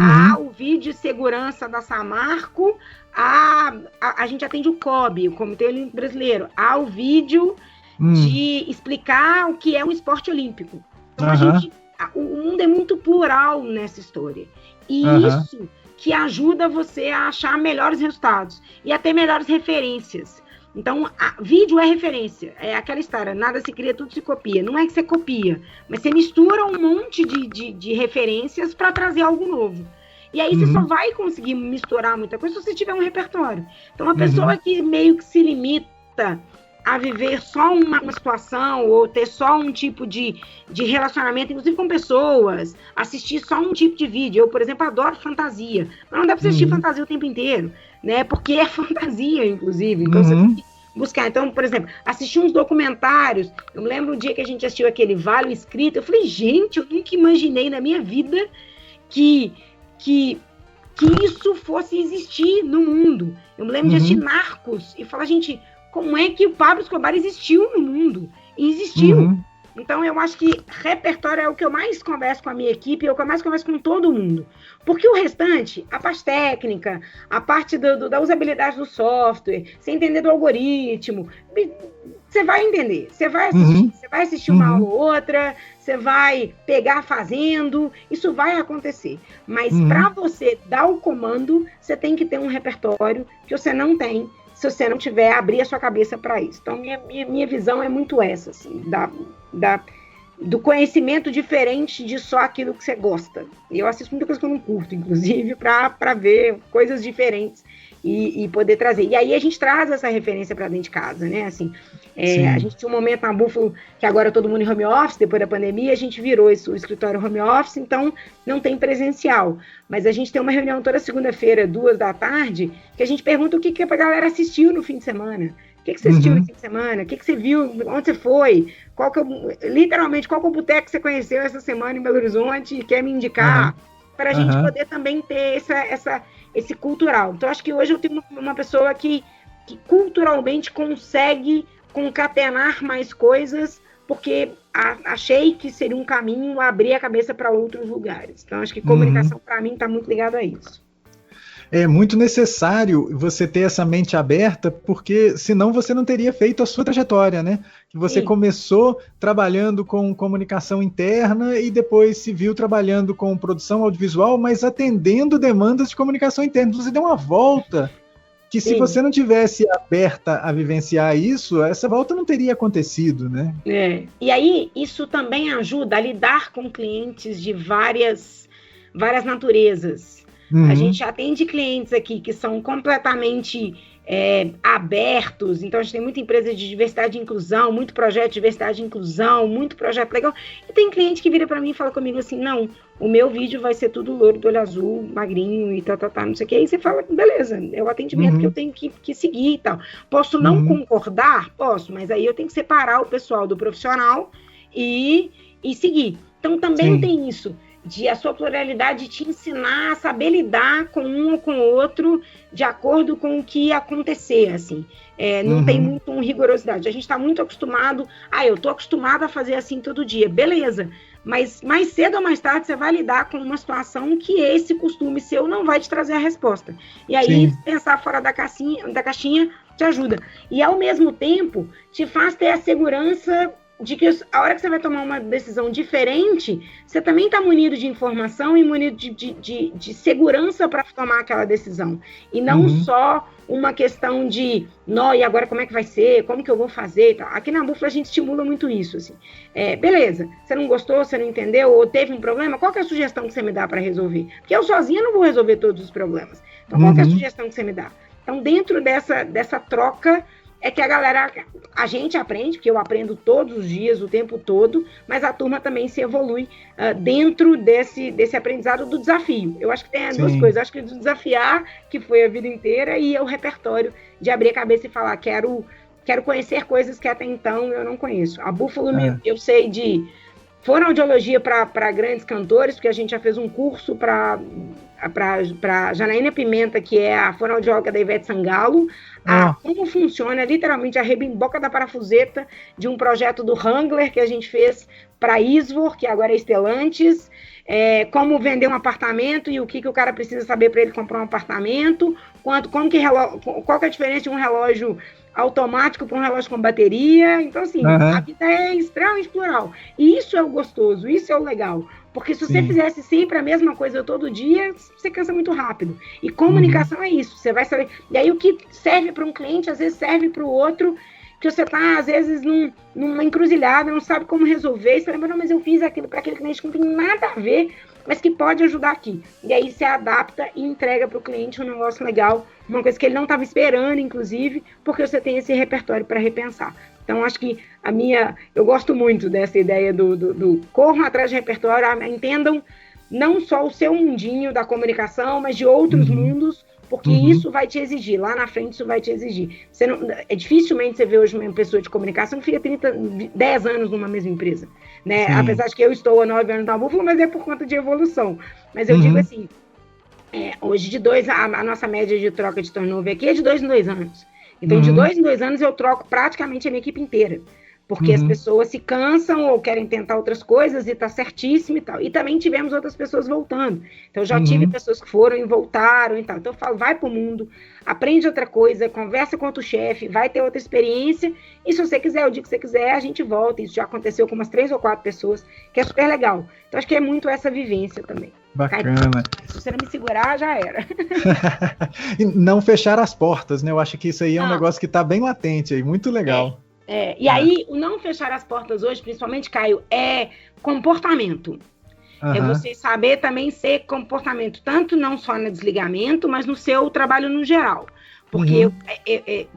ao vídeo de segurança da Samarco, a gente atende o COB, o Comitê Olímpico Brasileiro, ao vídeo de explicar o que é um esporte olímpico. Então o mundo é muito plural nessa história. E isso que ajuda você a achar melhores resultados e a ter melhores referências. Então, vídeo é referência, é aquela história, nada se cria, tudo se copia. Não é que você copia, mas você mistura um monte de referências para trazer algo novo. E aí você só vai conseguir misturar muita coisa se você tiver um repertório. Então, a pessoa que meio que se limita a viver só uma situação ou ter só um tipo de relacionamento, inclusive com pessoas, assistir só um tipo de vídeo. Eu, por exemplo, adoro fantasia, mas não dá para assistir fantasia o tempo inteiro, né? Porque é fantasia, inclusive. Então, você tem que buscar. Então, por exemplo, assistir uns documentários. Eu me lembro um dia que a gente assistiu aquele Vale Escrito. Eu falei, gente, eu nunca imaginei na minha vida que isso fosse existir no mundo. Eu me lembro de assistir Narcos e falar, gente, como é que o Pablo Escobar existiu no mundo? E existiu. Então, eu acho que repertório é o que eu mais converso com a minha equipe, é o que eu mais converso com todo mundo. Porque o restante, a parte técnica, a parte da usabilidade do software, você entender do algoritmo, você vai entender, você vai assistir uma aula ou outra, você vai pegar fazendo, isso vai acontecer. Mas para você dar o comando, você tem que ter um repertório que você não tem, se você não tiver, abrir a sua cabeça para isso. Então, minha visão é muito essa, assim, do conhecimento diferente de só aquilo que você gosta. Eu assisto muita coisa que eu não curto, inclusive, para ver coisas diferentes e poder trazer. E aí a gente traz essa referência para dentro de casa, né? Assim, a gente tinha um momento na Buffalo que agora todo mundo em home office, depois da pandemia, a gente virou o escritório home office, então não tem presencial. Mas a gente tem uma reunião toda segunda-feira, 2h, que a gente pergunta o que a galera assistiu no fim de semana. O que você assistiu no fim de semana? O que você viu? Onde você foi? Literalmente, qual que é o boteco que você conheceu essa semana em Belo Horizonte e quer me indicar? Para a gente poder também ter esse cultural. Então, acho que hoje eu tenho uma pessoa que culturalmente consegue concatenar mais coisas, porque achei que seria um caminho abrir a cabeça para outros lugares. Então, acho que comunicação, para mim, está muito ligada a isso. É muito necessário você ter essa mente aberta, porque senão você não teria feito a sua trajetória, né? Que você começou trabalhando com comunicação interna e depois se viu trabalhando com produção audiovisual, mas atendendo demandas de comunicação interna. Você deu uma volta que se você não tivesse aberta a vivenciar isso, essa volta não teria acontecido, né? E aí isso também ajuda a lidar com clientes de várias naturezas. A gente atende clientes aqui que são completamente abertos, então a gente tem muita empresa de diversidade e inclusão, muito projeto de diversidade e inclusão, muito projeto legal, e tem cliente que vira para mim e fala comigo assim, não, o meu vídeo vai ser tudo louro, do olho azul, magrinho e tal, não sei o que, aí você fala, beleza, é o atendimento que eu tenho que seguir e tal. Posso não concordar? Posso, mas aí eu tenho que separar o pessoal do profissional e seguir. Então também tem isso, de a sua pluralidade te ensinar a saber lidar com um ou com o outro de acordo com o que acontecer, assim. Não tem muito rigorosidade. A gente está muito acostumado, eu estou acostumada a fazer assim todo dia, beleza, mas mais cedo ou mais tarde você vai lidar com uma situação que esse costume seu não vai te trazer a resposta. E aí, pensar fora da caixinha te ajuda. E, ao mesmo tempo, te faz ter a segurança de que a hora que você vai tomar uma decisão diferente, você também está munido de informação e munido de segurança para tomar aquela decisão. E não só uma questão de, e agora como é que vai ser, como que eu vou fazer e tal. Aqui na Buffalo a gente estimula muito isso. Assim. Beleza, você não gostou, você não entendeu, ou teve um problema, qual que é a sugestão que você me dá para resolver? Porque eu sozinha não vou resolver todos os problemas. Então, qual que é a sugestão que você me dá? Então, dentro dessa troca, é que a gente aprende, porque eu aprendo todos os dias, o tempo todo, mas a turma também se evolui dentro desse aprendizado do desafio. Eu acho que tem as duas coisas, eu acho que do desafiar, que foi a vida inteira, e o repertório de abrir a cabeça e falar, quero conhecer coisas que até então eu não conheço. A Buffalo, eu sei de fonoaudiologia para grandes cantores, porque a gente já fez um curso para Janaína Pimenta, que é a fonoaudióloga da Ivete Sangalo, como funciona literalmente a rebimboca da parafuseta de um projeto do Wrangler que a gente fez para Isvor, que agora é Stellantis, como vender um apartamento e o que o cara precisa saber para ele comprar um apartamento, qual que é a diferença de um relógio automático para um relógio com bateria. Então, assim, a vida é extremamente plural. E isso é o gostoso, isso é o legal. Porque se você fizesse sempre a mesma coisa todo dia, você cansa muito rápido. E comunicação é isso, você vai saber. E aí o que serve para um cliente, às vezes serve para o outro, que você está, às vezes, numa encruzilhada, não sabe como resolver, e você lembra, não, mas eu fiz aquilo para aquele cliente que não tem nada a ver, mas que pode ajudar aqui. E aí você adapta e entrega para o cliente um negócio legal, uma coisa que ele não estava esperando, inclusive, porque você tem esse repertório para repensar. Então, acho que eu gosto muito dessa ideia do corram atrás de repertório, entendam não só o seu mundinho da comunicação, mas de outros mundos, porque isso vai te exigir, lá na frente isso vai te exigir. Dificilmente você vê hoje uma pessoa de comunicação que fica 10 anos numa mesma empresa, né? Apesar de que eu estou há 9 anos na Buffalo, mas é por conta de evolução. Mas eu digo assim, hoje a nossa média de troca de turnover aqui é de 2 em 2 anos. Então, de 2 em 2 anos, eu troco praticamente a minha equipe inteira. Porque as pessoas se cansam ou querem tentar outras coisas e tá certíssimo e tal. E também tivemos outras pessoas voltando. Então, já tive pessoas que foram e voltaram e tal. Então, eu falo, vai pro mundo, aprende outra coisa, conversa com outro chefe, vai ter outra experiência. E se você quiser, o dia que você quiser, a gente volta. Isso já aconteceu com umas 3 ou 4 pessoas, que é super legal. Então, acho que é muito essa vivência também. Bacana. Se você não me segurar, já era. E não fechar as portas, né? Eu acho que isso aí é um negócio que tá bem latente aí, muito legal. E aí, o não fechar as portas hoje, principalmente, Caio, é comportamento. É você saber também ser comportamento, tanto não só no desligamento, mas no seu trabalho no geral. Porque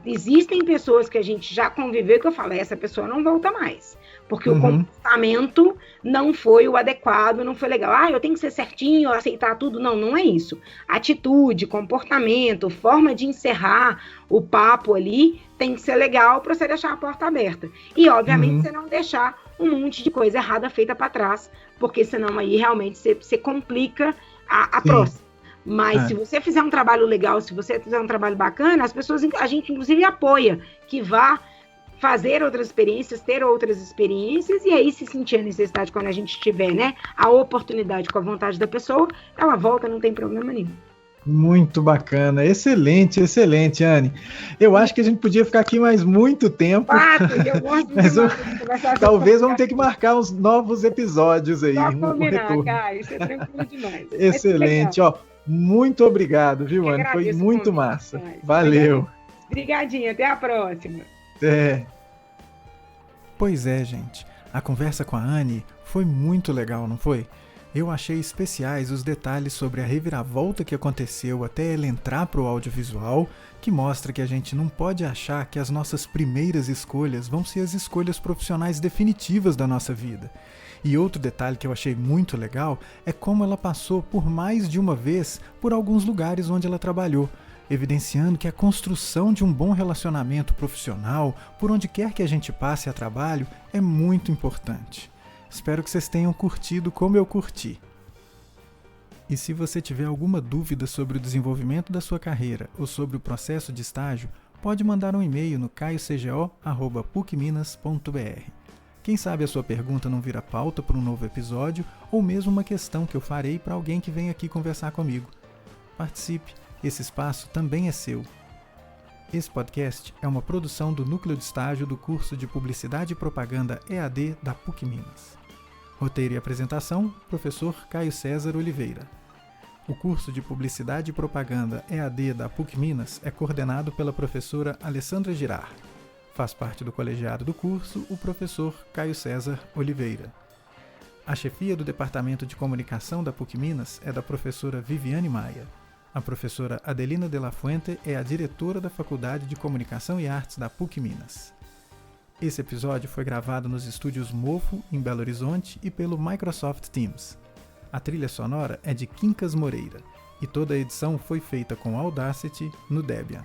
existem pessoas que a gente já conviveu que eu falo, essa pessoa não volta mais. Porque o comportamento não foi o adequado, não foi legal. Eu tenho que ser certinho, aceitar tudo. Não, não é isso. Atitude, comportamento, forma de encerrar o papo ali tem que ser legal para você deixar a porta aberta. E, obviamente, você não deixar um monte de coisa errada feita para trás, porque senão aí realmente você complica a próxima. Mas se você fizer um trabalho legal, se você fizer um trabalho bacana, a gente inclusive apoia que vá fazer outras experiências, ter outras experiências, e aí se sentir a necessidade quando a gente tiver, né, a oportunidade com a vontade da pessoa, ela volta, não tem problema nenhum. Muito bacana, excelente, excelente, Anne. Eu acho que a gente podia ficar aqui mais muito tempo. Eu gosto de conversar. Talvez vamos ter que marcar uns novos episódios aí. Só combinar, Caio, isso é tranquilo demais. Excelente, muito obrigado, viu, Anne? Foi muito massa. Valeu. Obrigadinha, até a próxima. Pois é, gente. A conversa com a Anne foi muito legal, não foi? Eu achei especiais os detalhes sobre a reviravolta que aconteceu até ela entrar para o audiovisual, que mostra que a gente não pode achar que as nossas primeiras escolhas vão ser as escolhas profissionais definitivas da nossa vida. E outro detalhe que eu achei muito legal é como ela passou por mais de uma vez por alguns lugares onde ela trabalhou, evidenciando que a construção de um bom relacionamento profissional, por onde quer que a gente passe a trabalho, é muito importante. Espero que vocês tenham curtido como eu curti. E se você tiver alguma dúvida sobre o desenvolvimento da sua carreira ou sobre o processo de estágio, pode mandar um e-mail no caiocgo@pucminas.br. Quem sabe a sua pergunta não vira pauta para um novo episódio ou mesmo uma questão que eu farei para alguém que vem aqui conversar comigo. Participe, esse espaço também é seu. Esse podcast é uma produção do Núcleo de Estágio do curso de Publicidade e Propaganda EAD da PUC Minas. Roteiro e apresentação, professor Caio César Oliveira. O curso de Publicidade e Propaganda EAD da PUC Minas é coordenado pela professora Alessandra Girard. Faz parte do colegiado do curso o professor Caio César Oliveira. A chefia do Departamento de Comunicação da PUC Minas é da professora Viviane Maia. A professora Adelina de la Fuente é a diretora da Faculdade de Comunicação e Artes da PUC Minas. Esse episódio foi gravado nos estúdios Mofo, em Belo Horizonte, e pelo Microsoft Teams. A trilha sonora é de Quincas Moreira, e toda a edição foi feita com Audacity no Debian.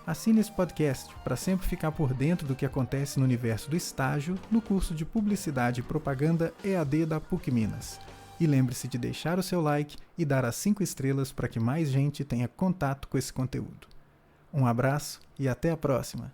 Assine esse podcast para sempre ficar por dentro do que acontece no universo do estágio no curso de Publicidade e Propaganda EAD da PUC Minas. E lembre-se de deixar o seu like e dar as 5 estrelas para que mais gente tenha contato com esse conteúdo. Um abraço e até a próxima!